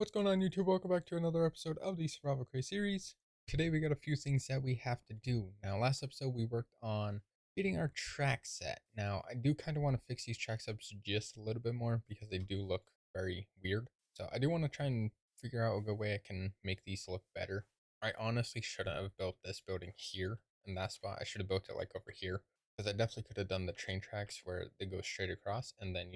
What's going on, YouTube? Welcome back to another episode of the Survival Craze series. Today we got a few things that we have to do. Now, last episode we worked on getting our track set. Now, I do kind of want to fix these track ups just a little bit more because they do look very weird. So I do want to try and figure out a good way I can make these look better. I honestly shouldn't have built this building here in that spot. I should have built it like over here because I definitely could have done the train tracks where they go straight across and then,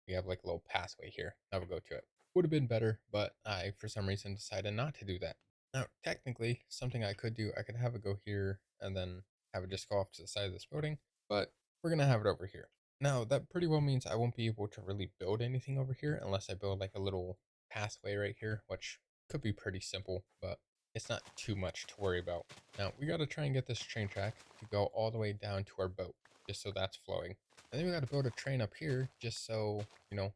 we have like a little pathway here that will go to it. Would have been better, but I, for some reason, decided not to do that. Now, technically, something I could do, I could have it go here and then have it just go off to the side of this building, but we're going to have it over here. Now, that pretty well means I won't be able to really build anything over here unless I build like a little pathway right here, which could be pretty simple, but it's not too much to worry about. Now, we got to try and get this train track to go all the way down to our boat, just so that's flowing. And then we got to build a train up here just so,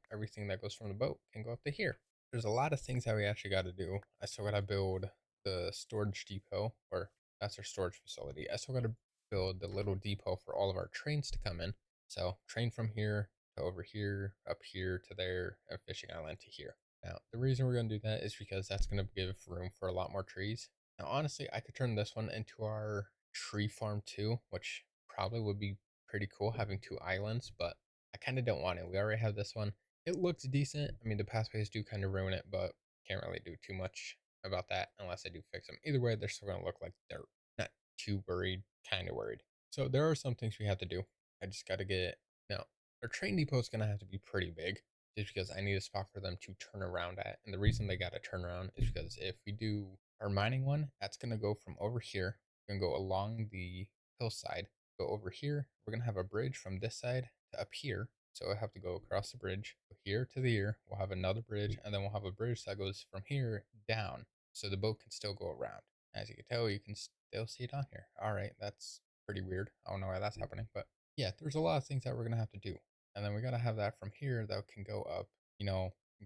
everything that goes from the boat can go up to here. There's a lot of things that we actually got to do. I still got to build the storage depot, or that's our storage facility. I still got to build the little depot for all of our trains to come in. So train from here to over here, up here to there, and fishing island to here. Now, the reason we're going to do that is because that's going to give room for a lot more trees. Now, honestly, I could turn this one into our tree farm too, which probably would be pretty cool having two islands, but I kind of don't want it. We already have this one. It looks decent. I mean, the pathways do kind of ruin it, but can't really do too much about that unless I do fix them. Either way, they're still going to look like dirt. Not too worried, kind of worried. So there are some things we have to do. I just got to get, now, our train depot is going to have to be pretty big just because I need a spot for them to turn around at. And the reason they got to turn around is because if we do our mining one, that's going to go from over here, going to go along the hillside, go over here. We're going to have a bridge from this side to up here. So I have to go across the bridge, go here to the here. We'll have another bridge, and then we'll have a bridge that goes from here down. So the boat can still go around. As you can tell, you can still see it on here. All right, that's pretty weird. I don't know why that's happening, but yeah, there's a lot of things that we're going to have to do. And then we got to have that from here that can go up,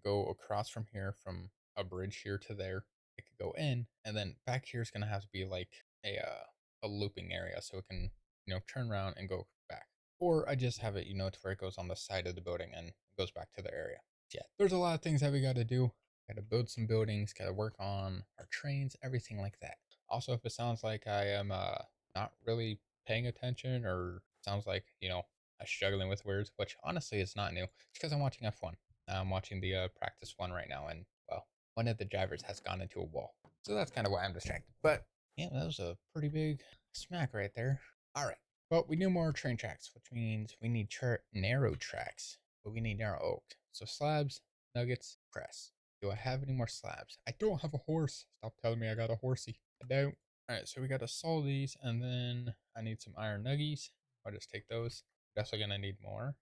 go across from here from a bridge here to there. It could go in, and then back here is going to have to be like a looping area so it can, turn around and go back. Or I just have it, to where it goes on the side of the building and goes back to the area. Yeah, there's a lot of things that we got to do. Got to build some buildings, got to work on our trains, everything like that. Also, if it sounds like I am not really paying attention or sounds like, I'm struggling with words, which honestly is not new. It's because I'm watching F1. I'm watching the practice one right now, and well, one of the drivers has gone into a wall. So that's kind of why I'm distracted. But yeah, that was a pretty big smack right there. All right. Well, we need more train tracks, which means we need narrow tracks, but we need narrow oak. So slabs, nuggets, press. Do I have any more slabs? I don't have a horse. Stop telling me I got a horsey. I don't. All right, so we got to solve these, and then I need some iron nuggies. I'll just take those. Definitely gonna need more.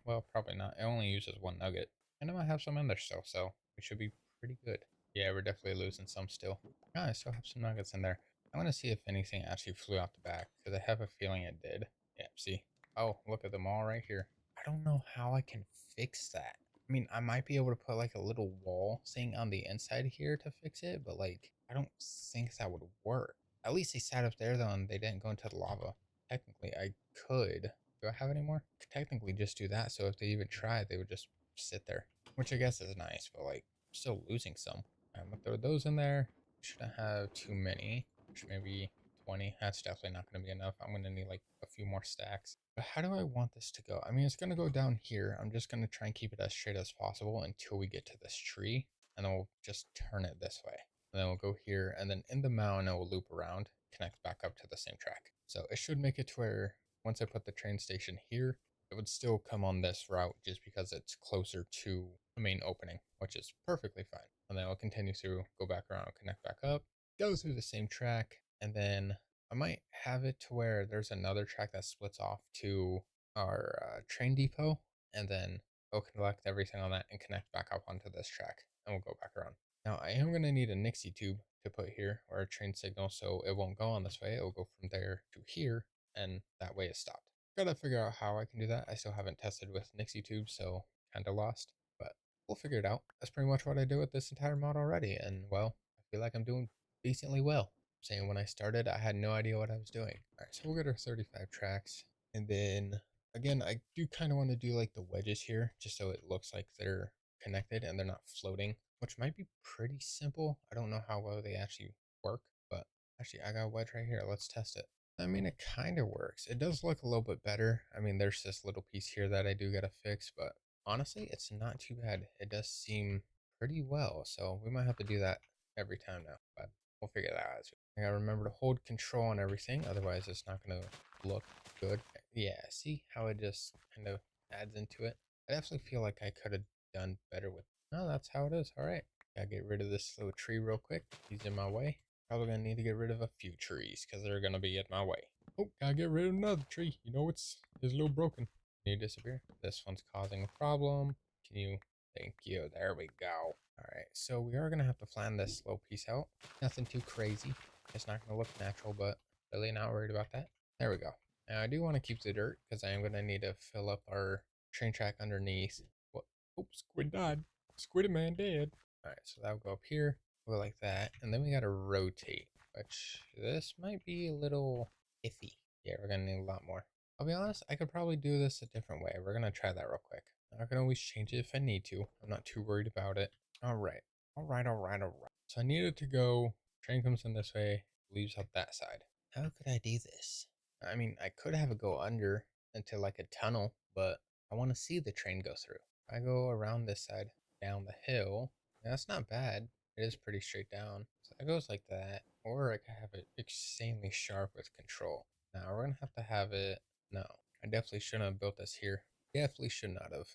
Well, probably not. It only uses one nugget, and I might have some in there still, so we should be pretty good. Yeah, we're definitely losing some still. Ah, I still have some nuggets in there. I want to see if anything actually flew out the back, because I have a feeling it did. Yeah, see? Oh, look at them all right here. I don't know how I can fix that. I mean, I might be able to put like a little wall thing on the inside here to fix it, but like, I don't think that would work. At least they sat up there though, and they didn't go into the lava. Technically, I could. Do I have any more? Could technically just do that, so if they even tried, they would just sit there. Which I guess is nice, but like, still losing some. I'm gonna throw those in there. Shouldn't have too many. Maybe 20. That's definitely not going to be enough. I'm going to need like a few more stacks. But how do I want this to go? I mean, it's going to go down here. I'm just going to try and keep it as straight as possible until we get to this tree. And then we'll just turn it this way. And then we'll go here. And then in the mountain, it will loop around, connect back up to the same track. So it should make it to where once I put the train station here, it would still come on this route just because it's closer to the main opening, which is perfectly fine. And then I'll continue through, go back around, connect back up, go through the same track, and then I might have it to where there's another track that splits off to our train depot, and then I'll collect everything on that and connect back up onto this track, and we'll go back around. Now, I am going to need a Nixie tube to put here, or a train signal, so it won't go on this way. It will go from there to here, and that way it's stopped. Gotta figure out how I can do that. I still haven't tested with Nixie tubes, so kinda lost, but we'll figure it out. That's pretty much what I do with this entire mod already, and well, I feel like I'm doing decently well. Saying when I started, I had no idea what I was doing. All right, so we'll get our 35 tracks. And then again, I do kind of want to do like the wedges here, just so it looks like they're connected and they're not floating which might be pretty simple. I don't know how well they actually work, but actually I got a wedge right here. Let's test it. I mean, it kind of works. It does look a little bit better. I mean, there's this little piece here that I do gotta fix, but honestly, it's not too bad. It does seem pretty well, so we might have to do that every time now, but we'll figure that out. I gotta remember to hold control on everything, otherwise it's not gonna look good. Yeah, see how it just kind of adds into it? I definitely feel like I could have done better with. No, that's how it is. All right, gotta get rid of this little tree real quick. He's in my way. Probably gonna need to get rid of a few trees because they're gonna be in my way. Oh, gotta get rid of another tree. You know it's a little broken. Can you disappear? This one's causing a problem. Can you? Thank you. There we go. All right, so we are gonna have to flatten this little piece out. Nothing too crazy. It's not gonna look natural, but really not worried about that. There we go. Now I do want to keep the dirt because I am gonna need to fill up our train track underneath. What? Oops, squid died. Squid man dead. All right, so that'll go up here. Go like that, and then we gotta rotate, which this might be a little iffy. Yeah, we're gonna need a lot more. I'll be honest, I could probably do this a different way. We're gonna try that real quick. I can always change it if I need to. I'm not too worried about it. All right, all right, all right, all right. So I needed to go. Train comes in this way, leaves out that side. How could I do this? I mean, I could have it go under into like a tunnel, but I want to see the train go through. If I go around this side, down the hill, that's not bad. It is pretty straight down. So that goes like that. Or I could have it insanely sharp with control. Now we're gonna have to have it. No, I definitely shouldn't have built this here. Definitely should not have.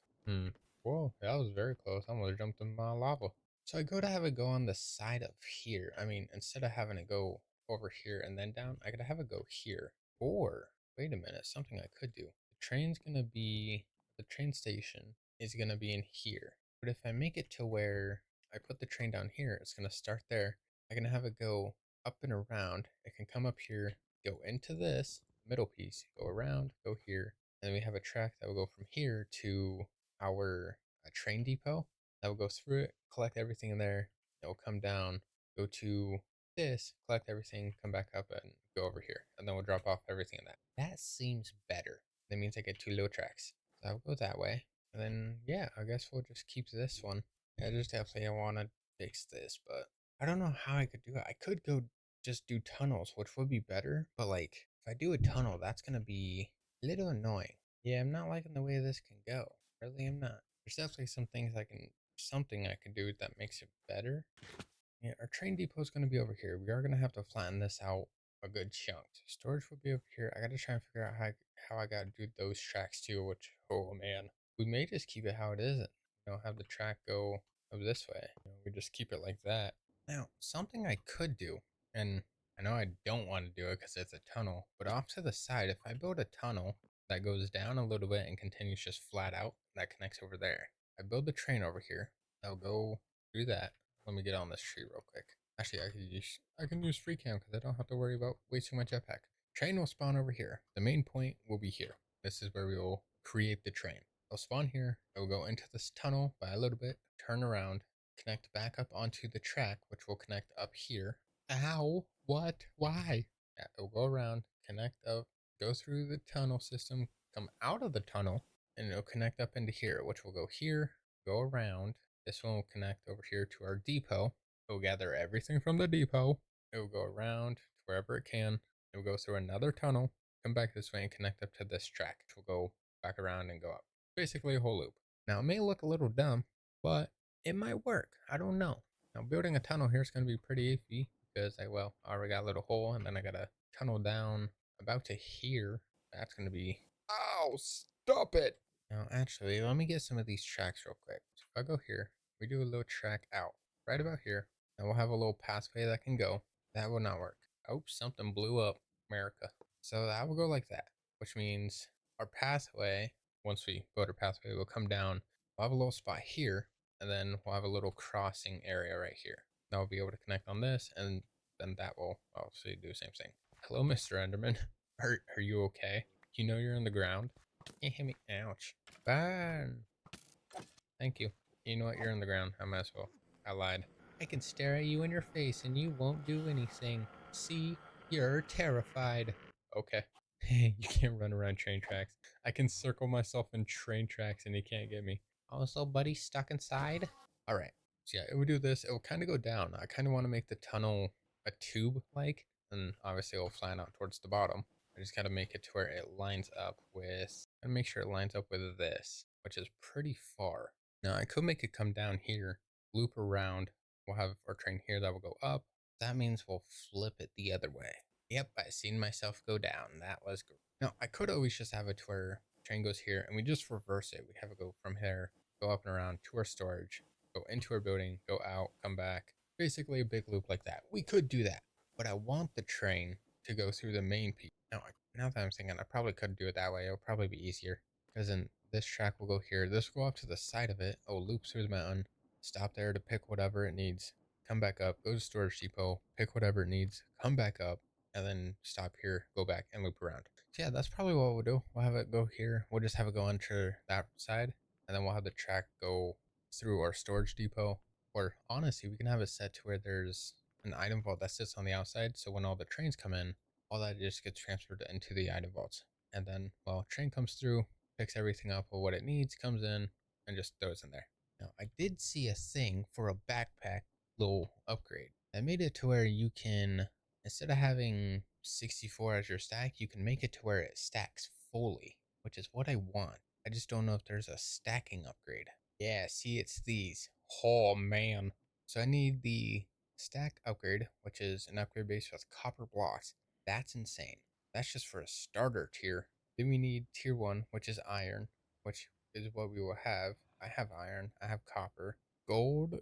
Whoa, that was very close. I almost jumped in my lava. So I go to have it go on the side of here. I mean, instead of having it go over here and then down, I could have it go here. Or, wait a minute, something I could do. The train station is gonna be in here. But if I make it to where I put the train down here, it's gonna start there. I'm gonna have it go up and around. It can come up here, go into this middle piece, go around, go here, and then we have a track that will go from here to our train depot. That will go through it, collect everything in there. It will come down, go to this, collect everything, come back up and go over here. And then we'll drop off everything in that. That seems better. That means I get two little tracks. So I'll go that way. And then, yeah, I guess we'll just keep this one. I just definitely want to fix this, but I don't know how I could do it. I could go just do tunnels, which would be better. But like, if I do a tunnel, that's going to be a little annoying. Yeah, I'm not liking the way this can go. Really, I'm not. There's definitely something I can do that makes it better. Yeah, our train depot is going to be over here. We are going to have to flatten this out a good chunk. Storage will be over here. I got to try and figure out how I got to do those tracks too, which, oh man. We may just keep it how it is. Have the track go this way. We just keep it like that. Now, something I could do, and I know I don't want to do it because it's a tunnel, but off to the side, if I build a tunnel that goes down a little bit and continues just flat out, that connects over there. I build the train over here. I'll go do that. Let me get on this tree real quick. Actually, I can use free cam because I don't have to worry about wasting my jetpack. Train will spawn over here. The main point will be here. This is where we will create the train. It'll spawn here. It will go into this tunnel by a little bit, turn around, connect back up onto the track, which will connect up here. Ow! What? Why? Yeah, it'll go around, connect up, go through the tunnel system, come out of the tunnel, and it'll connect up into here, which will go here, go around. This one will connect over here to our depot. It will gather everything from the depot. It will go around to wherever it can. It will go through another tunnel, come back this way and connect up to this track, which will go back around and go up. Basically a whole loop. Now it may look a little dumb, but it might work. I don't know. Now building a tunnel here is going to be pretty iffy because I already got a little hole and then I got to tunnel down about to here. That's going to be, oh, stop it. Now actually, let me get some of these tracks real quick. So if I go here, we do a little track out right about here. And we'll have a little pathway that can go. That will not work. Oh, something blew up, America. So that will go like that, which means our pathway, once we build our pathway, will come down. We'll have a little spot here, and then we'll have a little crossing area right here. Now we'll be able to connect on this, and then that will obviously do the same thing. Hello, Mr. Enderman. Are you okay? You know you're on the ground? You hit me. Ouch. Burn. Thank you. You know what? You're on the ground. I might as well. I lied. I can stare at you in your face and you won't do anything. See? You're terrified. Okay. You can't run around train tracks. I can circle myself in train tracks and he can't get me. Also, buddy, stuck inside? Alright. So yeah, it would do this. It will kind of go down. I kind of want to make the tunnel a tube like, and obviously it will flatten out towards the bottom. I just got to make it to where it lines up with, and make sure it lines up with this, which is pretty far. Now I could make it come down here, loop around. We'll have our train here that will go up. That means we'll flip it the other way. Yep, I seen myself go down. That was great. Now I could always just have it to where train goes here and we just reverse it. We have it go from here, go up and around to our storage, go into our building, go out, come back. Basically a big loop like that. We could do that, but I want the train to go through the main piece. Now that I'm thinking, I probably could do it that way. It'll probably be easier because then this track will go here. This will go up to the side of it. Oh, loop through the mountain, stop there to pick whatever it needs, come back up, go to storage depot, pick whatever it needs, come back up, and then stop here, go back and loop around. So yeah, that's probably what we'll do. We'll have it go here. We'll just have it go onto that side, and then we'll have the track go through our storage depot. Or honestly, we can have it set to where there's an item vault that sits on the outside. So when all the trains come in, all that just gets transferred into the item vaults. And then, well, train comes through, picks everything up with what it needs, comes in, and just throws in there. Now, I did see a thing for a backpack little upgrade. I made it to where you can, instead of having 64 as your stack, you can make it to where it stacks fully, which is what I want. I just don't know if there's a stacking upgrade. Yeah, see, it's these. Oh, man. So I need the stack upgrade, which is an upgrade base with copper blocks. That's insane. That's just for a starter tier. Then we need tier 1, which is iron, which is what we will have. I have iron, I have copper, gold.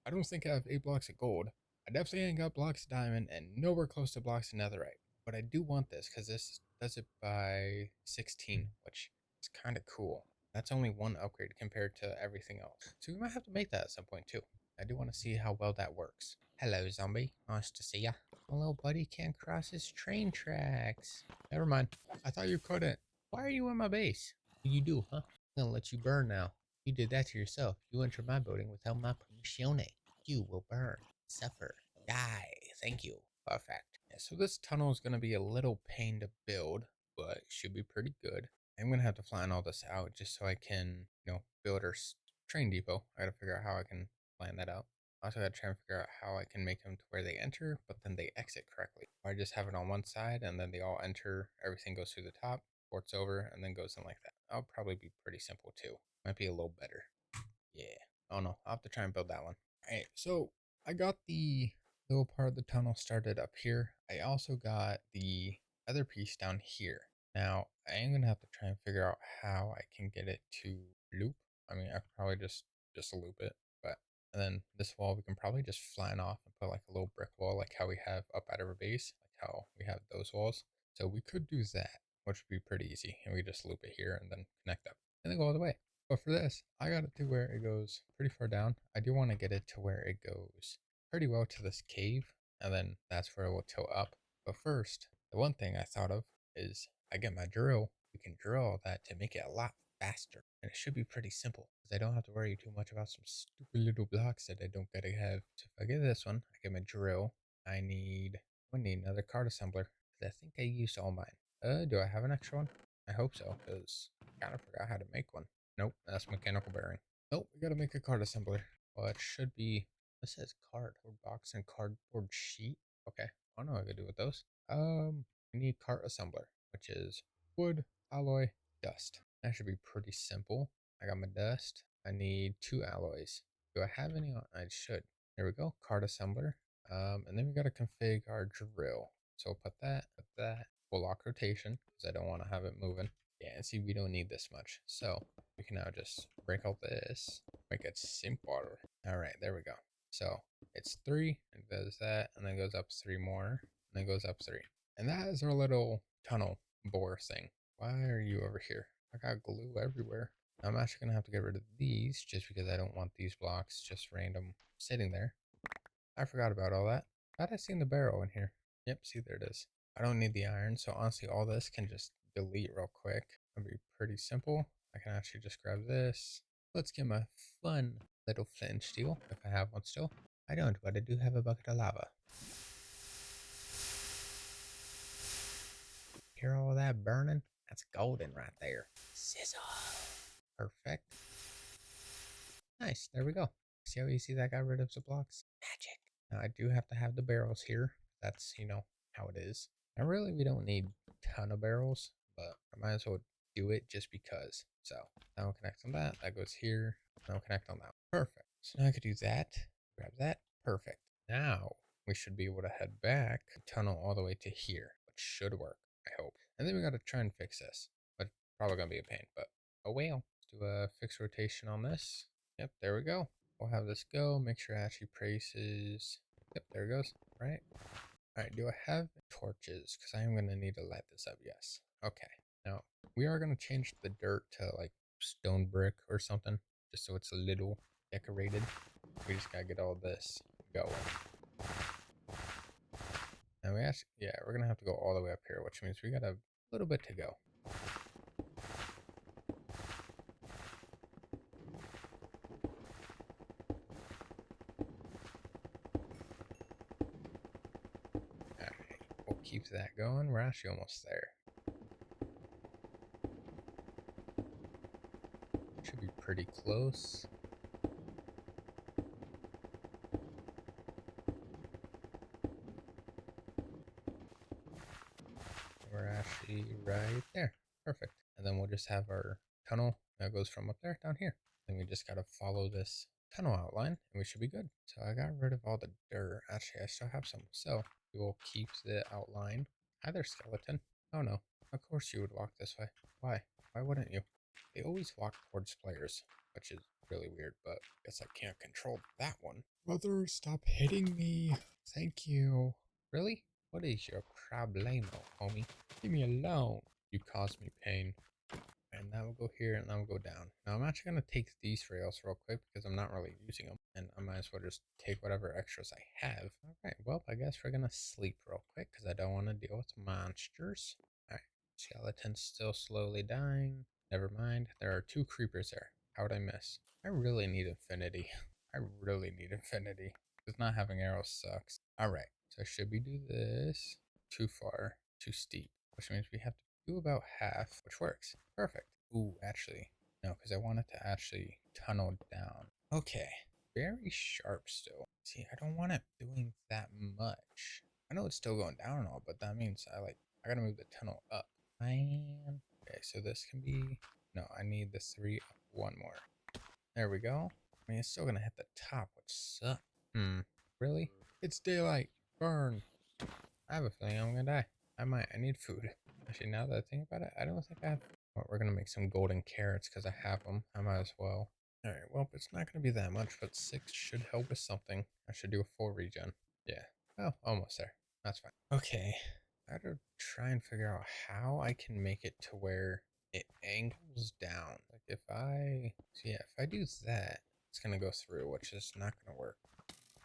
I don't think I have 8 blocks of gold. I definitely ain't got blocks of diamond and nowhere close to blocks of netherite. But I do want this because this does it by 16, which is kind of cool. That's only one upgrade compared to everything else. So we might have to make that at some point too. I do want to see how well that works. Hello, zombie. Nice to see ya. My little buddy can't cross his train tracks. Never mind. I thought you couldn't. Why are you in my base? You do, huh? I'm gonna let you burn now. You did that to yourself. You entered my building without my permission. You will burn, suffer, die. Thank you. Perfect. Yeah, so this tunnel is gonna be a little pain to build, but it should be pretty good. I'm gonna have to flatten all this out just so I can, build our train depot. I gotta figure out how I can plan that out. I also gotta try and figure out how I can make them to where they enter, but then they exit correctly. Or I just have it on one side and then they all enter, everything goes through the top, ports over, and then goes in like that. That'll probably be pretty simple too. Might be a little better. Yeah. Oh no, I'll have to try and build that one. Alright, so I got the little part of the tunnel started up here. I also got the other piece down here. Now, I am gonna have to try and figure out how I can get it to loop. I mean, I could probably just loop it, but and then this wall we can probably just flatten off and put like a little brick wall, like how we have up at our base, like how we have those walls. So we could do that, which would be pretty easy, and we just loop it here and then connect up, and then go all the way. But for this, I got it to where it goes pretty far down. I do want to get it to where it goes pretty well to this cave, and then that's where it will tilt up. But first, the one thing I thought of is I get my drill. We can drill all that to make it a lot faster, and it should be pretty simple because I don't have to worry too much about some stupid little blocks that I don't gotta have. So if I get this one, I get my drill. I need another card assembler because I think I used all mine. Do I have an extra one? I hope so, because I kind of forgot how to make one. Nope, that's mechanical bearing. Nope, we gotta make a card assembler. Well, it should be, it says cardboard box and cardboard sheet. Okay, I don't know what I could do with those. We need cart assembler, which is wood, alloy, dust. That should be pretty simple. I got my dust. I need 2 alloys. Do I have any on? I should. There we go, cart assembler. And then we gotta config our drill. So put that, full lock rotation, because I don't want to have it moving. Yeah, and see, we don't need this much. So we can now just break out this, make it simpler. All right, there we go. So it's 3, and does that, and then goes up 3 more, and then goes up 3. And that is our little tunnel bore thing. Why are you over here? I got glue everywhere. I'm actually gonna have to get rid of these just because I don't want these blocks just random sitting there. I forgot about all that. How'd I seen the barrel in here? Yep, see, there it is. I don't need the iron, so honestly all this can just delete real quick. It'll be pretty simple. I can actually just grab this. Let's get my fun little flint and steel, if I have one still. I don't, but I do have a bucket of lava. Hear all that burning? That's golden right there. Sizzle. Perfect. Nice, there we go. See how easy that got rid of the blocks? Magic. Now I do have to have the barrels here. That's, how it is. Now really we don't need a ton of barrels, but I might as well do it just because. So now we'll connect on that. That goes here. Now we'll connect on that. Perfect. So now I could do that. Grab that. Perfect. Now we should be able to head back, tunnel all the way to here, which should work, I hope. And then we got to try and fix this, but probably gonna be a pain, but oh well. Let's do a fixed rotation on this. Yep, there we go. We'll have this go, make sure Ashley praces. Yep, there it goes, right? Alright, do I have torches? Because I am going to need to light this up, yes. Okay, now we are going to change the dirt to like stone brick or something, just so it's a little decorated. We just got to get all this going. Now we actually, yeah, we're going to have to go all the way up here, which means we got a little bit to go. We'll keep that going. We're actually almost there. Should be pretty close. We're actually right there. Perfect. And then we'll just have our tunnel that goes from up there down here. Then we just got to follow this tunnel outline and we should be good. So I got rid of all the dirt. Actually, I still have some. So we will keep the outline. Hi there, skeleton. Oh no, of course you would walk this way. Why? Why wouldn't you? They always walk towards players, which is really weird, but I guess I can't control that one. Brother, stop hitting me. Thank you. Really? What is your problemo, homie? Leave me alone. You caused me pain. And now we'll go here and now we'll go down. Now I'm actually going to take these rails real quick because I'm not really using them. And I might as well just take whatever extras I have. Alright, well, I guess we're going to sleep real quick because I don't want to deal with monsters. Alright, skeleton's still slowly dying. Never mind, there are 2 creepers there. How would I miss? I really need infinity. I really need infinity. Because not having arrows sucks. Alright, so should we do this? Too far, too steep. Which means we have to do about half, which works. Perfect. Ooh, actually, no, because I want it to actually tunnel down. Okay, very sharp still. See, I don't want it doing that much. I know it's still going down and all, but that means I gotta move the tunnel up. Man. Okay, so this can be, no, I need the 3 up 1 more. There we go. I mean, it's still gonna hit the top, which sucks. Really? It's daylight. Burn. I have a feeling I'm gonna die. I need food. Actually, now that I think about it, I don't think I have. Well, we're gonna make some golden carrots because I have them. I might as well. Alright, well, it's not gonna be that much, but 6 should help with something. I should do a full regen. Yeah. Oh, almost there. That's fine. Okay. I gotta try and figure out how I can make it to where it angles down. Like if I, so yeah, if I do that, it's gonna go through, which is not gonna work.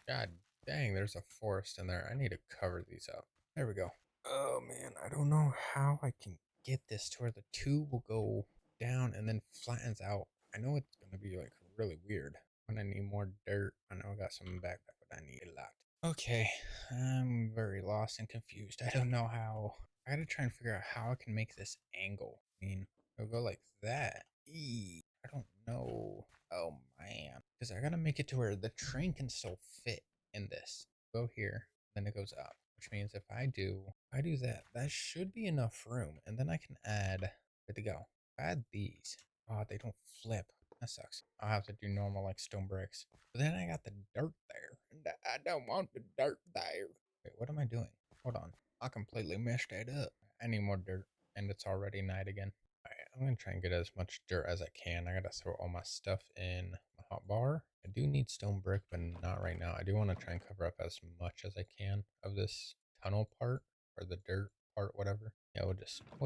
God dang, there's a forest in there. I need to cover these up. There we go. Oh man, I don't know how I can get this to where the 2 will go down and then flattens out. I know it's gonna be like really weird. When I need more dirt, I know I got some backpack, but I need a lot. Okay, I'm very lost and confused. I don't know how. I gotta try and figure out how I can make this angle. I mean, it'll go like that. I don't know. Oh man. Because I gotta make it to where the train can still fit in this. Go here, then it goes up. Which means if I do that, that should be enough room. And then I can add, good to go. Add these. Oh, they don't flip. That sucks. I'll have to do normal like stone bricks. But then I got the dirt there. And I don't want the dirt there. Wait, what am I doing? Hold on. I completely messed that up. I need more dirt. And it's already night again. Alright, I'm gonna try and get as much dirt as I can. I gotta throw all my stuff in my hot bar. I do need stone brick, but not right now. I do want to try and cover up as much as I can of this tunnel part, or the dirt part, whatever. Yeah, we'll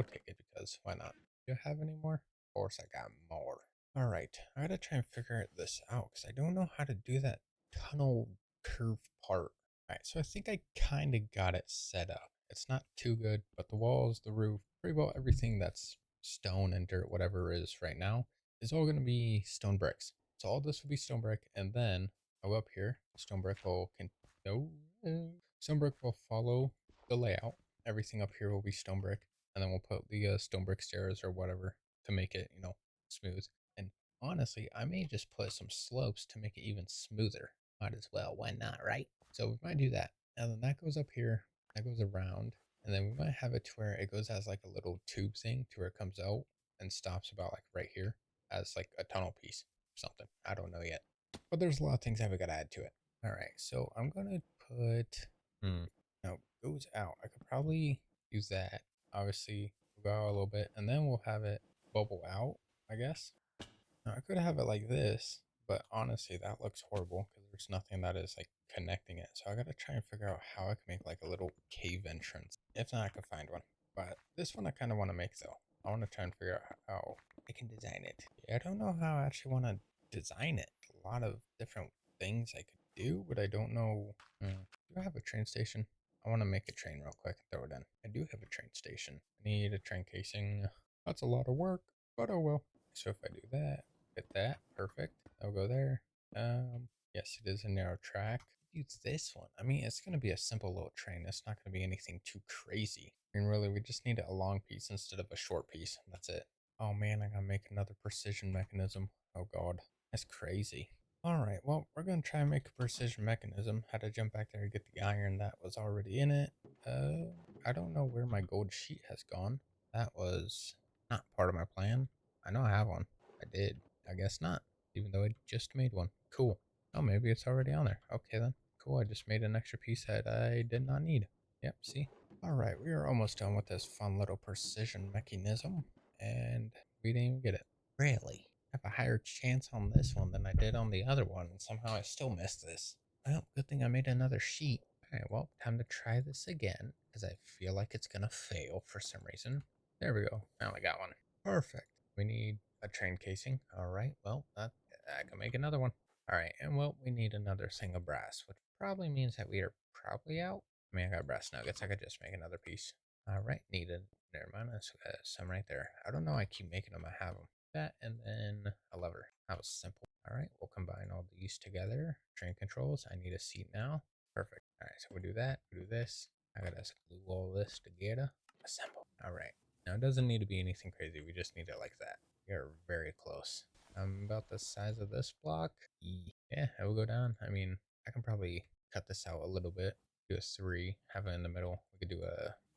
take it because why not? Do you have any more? Of course I got more. Alright, I gotta try and figure this out because I don't know how to do that tunnel curve part. Alright, so I think I kind of got it set up. It's not too good, but the walls, the roof, pretty well everything that's stone and dirt, whatever it is right now, is all going to be stone bricks. So all this will be stone brick, and then I'll go up here. Stone brick will stone brick will follow the layout. Everything up here will be stone brick, and then we'll put the stone brick stairs or whatever to make it, smooth. And honestly, I may just put some slopes to make it even smoother. Might as well, why not, right? So we might do that. And then that goes up here, that goes around, and then we might have it to where it goes as like a little tube thing to where it comes out and stops about like right here as like a tunnel piece or something. I don't know yet. But there's a lot of things that we gotta add to it. All right, so I'm gonna put, no, goes out. I could probably use that. Obviously, we'll go out a little bit, and then we'll have it bubble out, I guess. Now, I could have it like this, but honestly, that looks horrible because there's nothing that is like connecting it. So I gotta try and figure out how I can make like a little cave entrance. If not, I can find one. But this one I kind of want to make though. I want to try and figure out how I can design it. Yeah, I don't know how I actually want to design it. A lot of different things I could do, but I don't know. Do I have a train station? I want to make a train real quick and throw it in. I do have a train station. I need a train casing. That's a lot of work, but oh well. So if I do that, hit that, perfect. I'll go there. Yes, it is a narrow track. Use this one. I mean, it's gonna be a simple little train. It's not gonna be anything too crazy. I mean, really, we just need a long piece instead of a short piece. That's it. Oh man, I gotta make another precision mechanism. Oh god, that's crazy. All right, well, we're gonna try and make a precision mechanism. Had to jump back there to get the iron that was already in it. I don't know where my gold sheet has gone. That was not part of my plan. I know I have one. I did. I guess not, even though I just made one. Cool. Oh, maybe it's already on there. Okay then. Cool, I just made an extra piece that I did not need. Yep, see? Alright, we are almost done with this fun little precision mechanism, and we didn't even get it. Really? I have a higher chance on this one than I did on the other one, and somehow I still missed this. Well, good thing I made another sheet. Alright, well, time to try this again, because I feel like it's gonna fail for some reason. There we go. Finally got one. Perfect. We need a train casing. Alright, well, I can make another one. Alright, and well, we need another thing of brass, which probably means that we are probably out. I mean, I got brass nuggets. I could just make another piece. Alright, needed. Never mind. That's some right there. I don't know. I keep making them. I have them. That and then a lever. That was simple. Alright, we'll combine all these together. Train controls. I need a seat now. Perfect. Alright, so we'll do that. We'll do this. I gotta glue all this together. Assemble. Alright. Now, it doesn't need to be anything crazy. We just need it like that. We are very close. I'm about the size of this block. Yeah, it will go down. I mean, I can probably cut this out a little bit. Do a 3, have it in the middle. We could do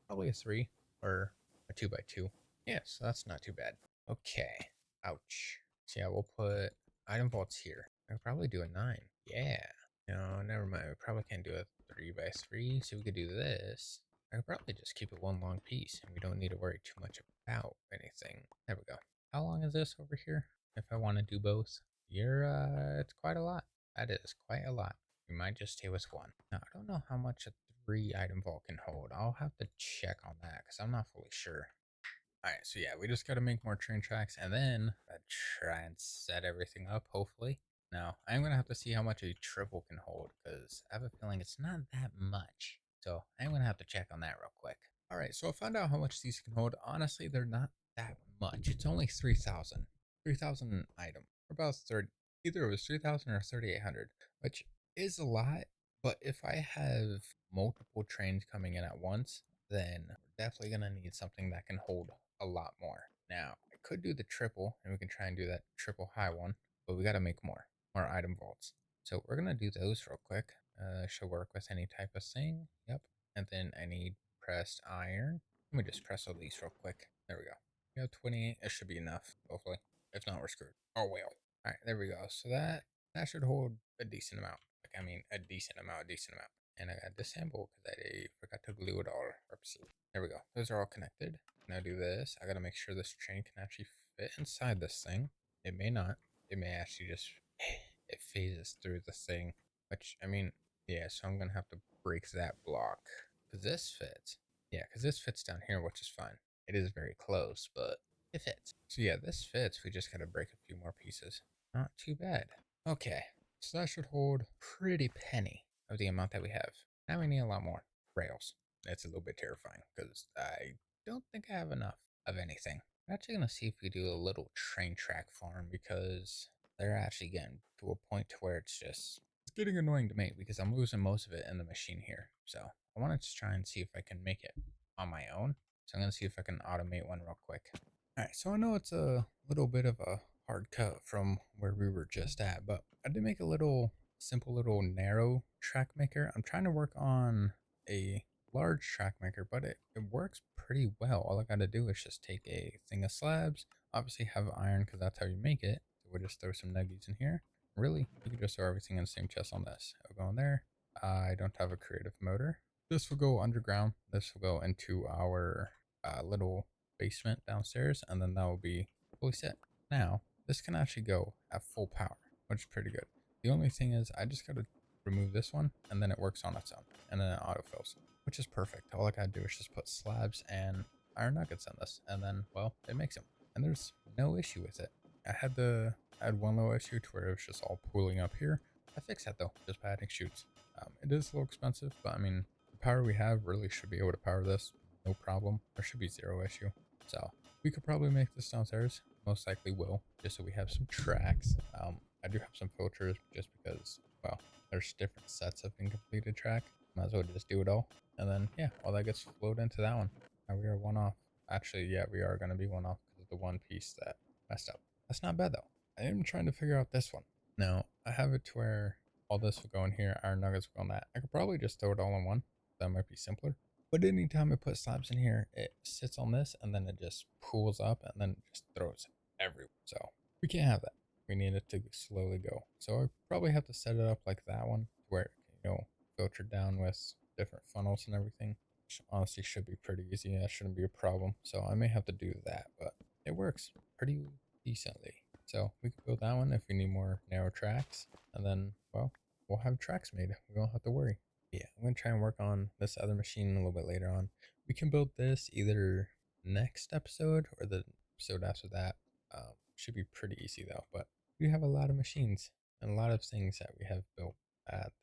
probably a 3 or a 2 by 2. Yeah, so that's not too bad. Okay. Ouch. So yeah, we'll put item vaults here. I could probably do a 9. Yeah. No, never mind. We probably can't do a 3 by 3. So we could do this. I could probably just keep it one long piece, and we don't need to worry too much about anything. There we go. How long is this over here? If I want to do both, it's quite a lot. That is quite a lot. We might just stay with one. Now, I don't know how much a 3 item vault can hold. I'll have to check on that because I'm not fully sure. Alright, so yeah, we just got to make more train tracks and then try and set everything up, hopefully. Now, I'm going to have to see how much a triple can hold because I have a feeling it's not that much. So I'm going to have to check on that real quick. Alright, so I found out how much these can hold. Honestly, they're not that much. It's only 3,000. 3,000 item. About 30. Either it was 3,000 or 3,800, which is a lot. But if I have multiple trains coming in at once, then we're definitely going to need something that can hold a lot more. Now, I could do the triple, and we can try and do that triple high one, but we got to make more item vaults. So we're going to do those real quick. Should work with any type of thing. Yep. And then I need pressed iron. Let me just press all these real quick. There we go. We have 28. It should be enough, hopefully. If not, we're screwed. Oh, well. All right, there we go. So that should hold a decent amount. Like, I mean, a decent amount. And I got disassemble because I forgot to glue it all. Oopsie. There we go. Those are all connected. Now do this. I got to make sure this train can actually fit inside this thing. It may not. It may actually just, it phases through the thing. Which, I mean, yeah, so I'm going to have to break that block. Because this fits. Yeah, because this fits down here, which is fine. It is very close, but it fits. So yeah, this fits. We just got to break a few more pieces. Not too bad. Okay, so that should hold pretty penny of the amount that we have. Now we need a lot more rails. That's a little bit terrifying because I don't think I have enough of anything. I'm actually going to see if we do a little train track farm because they're actually getting to a point to where it's getting annoying to make because I'm losing most of it in the machine here. So I wanted to try and see if I can make it on my own. So I'm going to see if I can automate one real quick. All right, so I know it's a little bit of a hard cut from where we were just at, but I did make a little simple little narrow track maker. I'm trying to work on a large track maker, but it works pretty well. All I got to do is just take a thing of slabs, obviously have iron because that's how you make it. So we'll just throw some nuggies in here. Really, you can just throw everything in the same chest on this. It'll go in there. I don't have a creative motor. This will go underground. This will go into our little basement downstairs, and then that will be fully set. Now, this can actually go at full power, which is pretty good. The only thing is I just got to remove this one, and then it works on its own, and then it autofills, which is perfect. All I got to do is just put slabs and iron nuggets in this, and then, well, it makes them. And there's no issue with it. I had one little issue to where it was just all pooling up here. I fixed that though, just by adding chutes. It is a little expensive, but I mean, the power we have really should be able to power this, no problem. There should be zero issue. So we could probably make this downstairs. Most likely will, just so we have some tracks. I do have some filters just because, well, there's different sets of incompleted track. Might as well just do it all. And then, yeah, all that gets flowed into that one. Now we are one off. Actually, yeah, we are going to be one off because of the one piece that messed up. That's not bad though. I am trying to figure out this one. Now, I have it to where all this will go in here, iron nuggets will go in that. I could probably just throw it all in one. That might be simpler. But anytime I put slabs in here, it sits on this and then it just pools up and then just throws everywhere. So we can't have that. We need it to slowly go. So I probably have to set it up like that one where it can, filter down with different funnels and everything. Which honestly should be pretty easy. That shouldn't be a problem. So I may have to do that, but it works pretty decently. So we could build that one if we need more narrow tracks. And then, well, we'll have tracks made. We don't have to worry. Yeah, I'm going to try and work on this other machine a little bit later on. We can build this either next episode or the episode after that. Should be pretty easy though, but we have a lot of machines and a lot of things that we have built.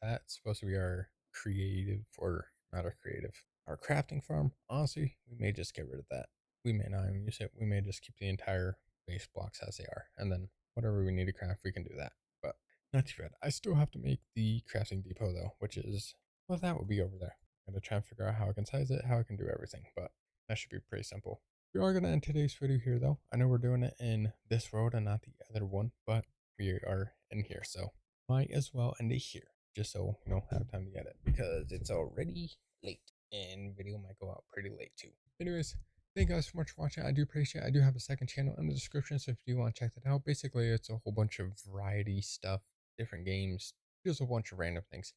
That's supposed to be our creative, or not our creative, our crafting farm. Honestly, we may just get rid of that. We may not even use it. We may just keep the entire base blocks as they are, and then whatever we need to craft, we can do that. But not too bad. I still have to make the crafting depot though, which is, well, that will be over there. I'm gonna try and figure out how I can size it, how I can do everything, but that should be pretty simple. We are going to end today's video here, though. I know we're doing it in this road and not the other one, but we are in here, so might as well end it here, just so we don't have time to get it, because it's already late, and video might go out pretty late, too. Anyways, thank you guys so much for watching. I do appreciate it. I do have a second channel in the description, so if you do want to check that out, basically, it's a whole bunch of variety stuff, different games, just a bunch of random things.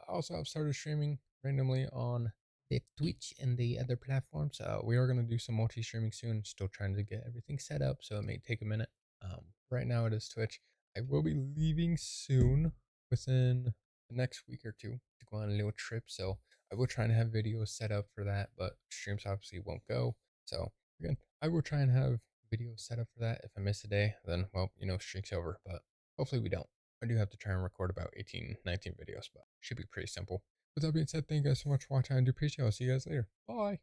Also, I've started streaming randomly on the Twitch and the other platforms. We are going to do some multi-streaming soon. Still trying to get everything set up, so it may take a minute. Right now it is Twitch. I will be leaving soon, within the next week or two, to go on a little trip. So I will try and have videos set up for that, but streams obviously won't go. So again, I will try and have videos set up for that. If I miss a day, then, well, streak's over. But hopefully we don't. I do have to try and record about 18, 19 videos, but should be pretty simple. With that being said, thank you guys so much for watching. I do appreciate it. I'll see you guys later. Bye.